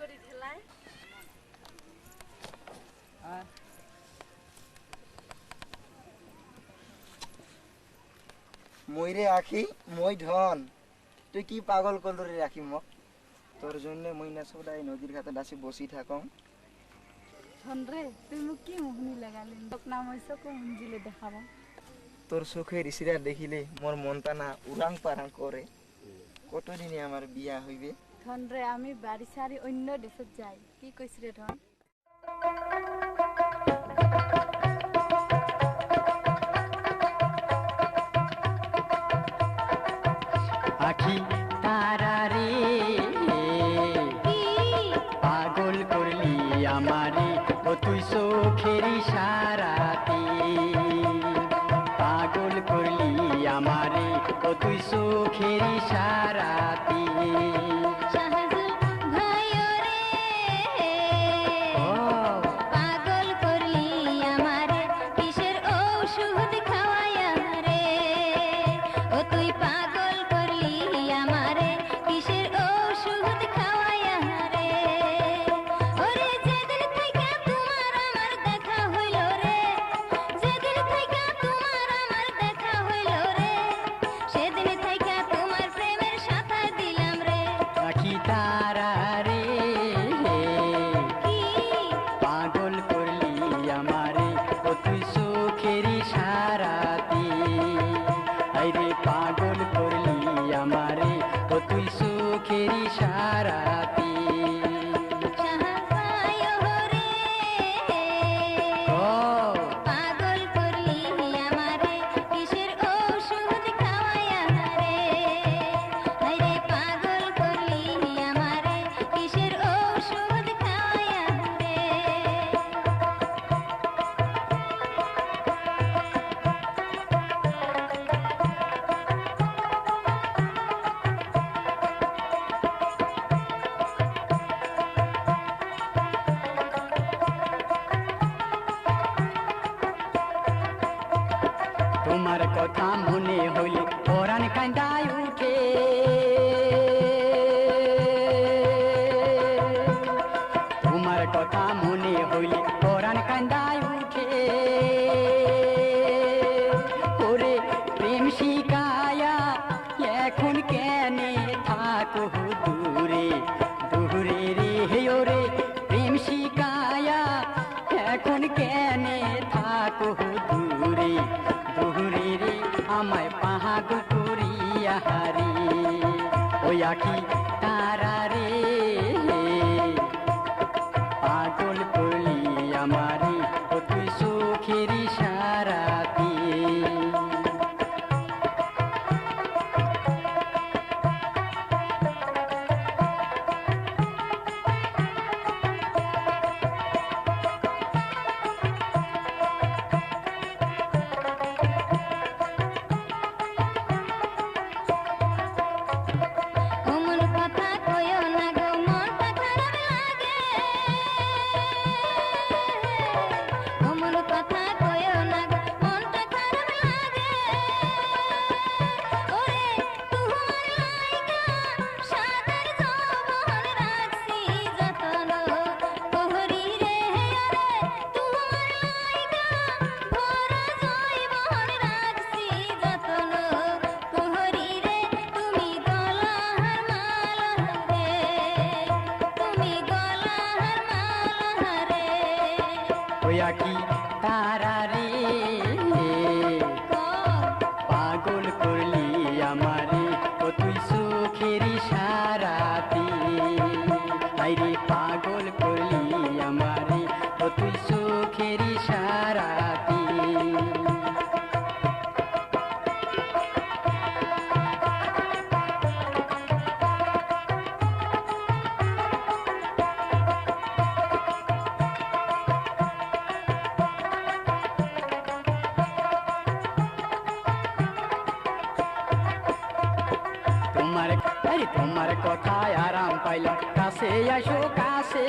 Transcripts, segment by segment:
করি ঢেলায় মইরে আখি মই ধন তুই কি পাগল করলি রাখি মোক তোর জন্য মই না সদাই নদীর ঘাটে আসি বসি থাকম ধন রে তুই মোক কি মোহনি লাগালি তোক নাম হইছে কো মঞ্জিলে দেখাবো তোর চোখের ইশিরা দেখিলে মোর মনটা না উড়াং পারাং করে কতদিনে আমার বিয়া হইবে ধন রে আমি বাড়ি সারি অন্য দেশত যাই কি কইছ রে ধন আখি তারা রে পাগল করলি আমারে ও তুই চোখের ইশারাতে পাগল করলি আমারে ও তুই চোখের ইশারাতে পাগল করলি আমারে ও তুই সুখের ইশারাতে পাগল করলি আমারে কিসের ঔষধ খাওয়ায়া রে আরে পাগল করলি আমারে কিসের ঔষধ খাওয়ায়া রে তোমার কথা মনে হইলে পরাণ কান্দায় উঠে তোমার কথা মনে হইলে পরাণ কান্দায় উঠে ওরে প্রেম শিকায়া এখন কেনে থাকো দূরে দূরে রে ওরে প্রেম শিকায়া এখন কেনে থাকো দূরে দূরে রে আমায় পাহাড় করিয়া হারি ওই আখি তারা রে পাগল করলি আমারে ও তুই সুখের ইশারাতে অমন কথা কইও না গো মনটা খারাপ লাগে অমন কথা কইও না গো মনটা খারাপ লাগে ওরে তোমার লাইগা সাদের যৌবন রাখছি যতন কোহরি রে ওরে তোমার লাইগা ভরা যৌবন রাখছি যতন কোহরি রে তুমি গলার মালা রে তুমি গলার মালা রে ওই আখি তারা রে পাগল করলি আমারে ও তুই সুখের ইশারাতে আইরে পাগল করলি আমারে ও তুই সুখের ইশারাতে তোমার কথায় আরাম পাইলাম কাছে আসো কাছে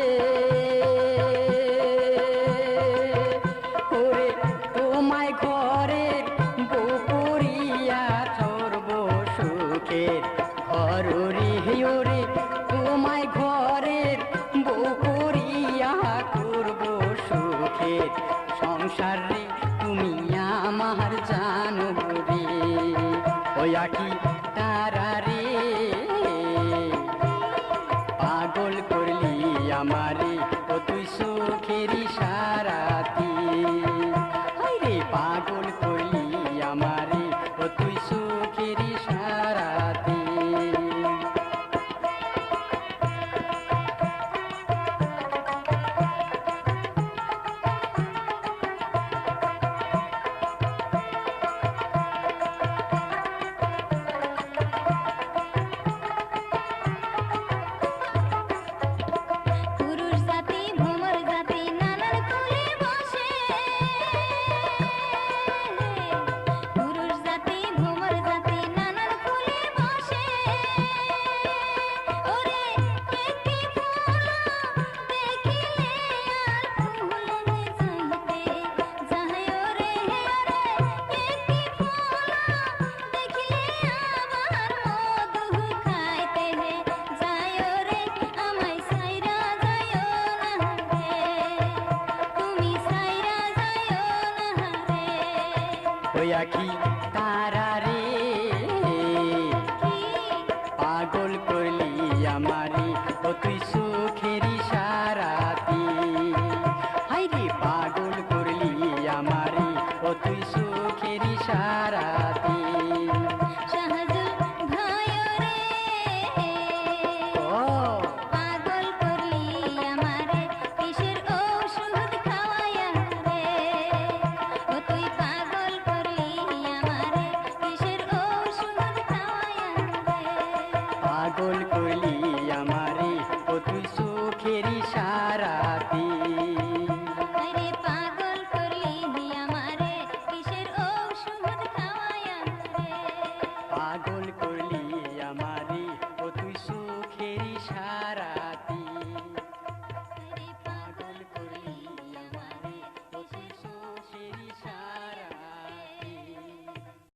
ওরে তোমায় ঘরের বউ করিয়া ধরব সুখের ঘর রে ওরে তোমায় ঘরের রাখি তারা রে পাগল করলি আমারে ও তুই সুখেরি সারাতি হাইরে পাগল করলি আমারে ও তুই সুখেরি সারাতি শাহজুল ভাই রে ও পাগল করলি আমারে কিসের ঔষধ খাওয়ায়া রে ও তুই পাগল করলি আমারে কিসের ঔষধ খাওয়ায়া রে পাগল করলি আমারে ও তুই সুখেরি সারাতি আরে পাগল করলি আমারে কিসের ঔষধ খাওয়ায়া রে পাগল করলি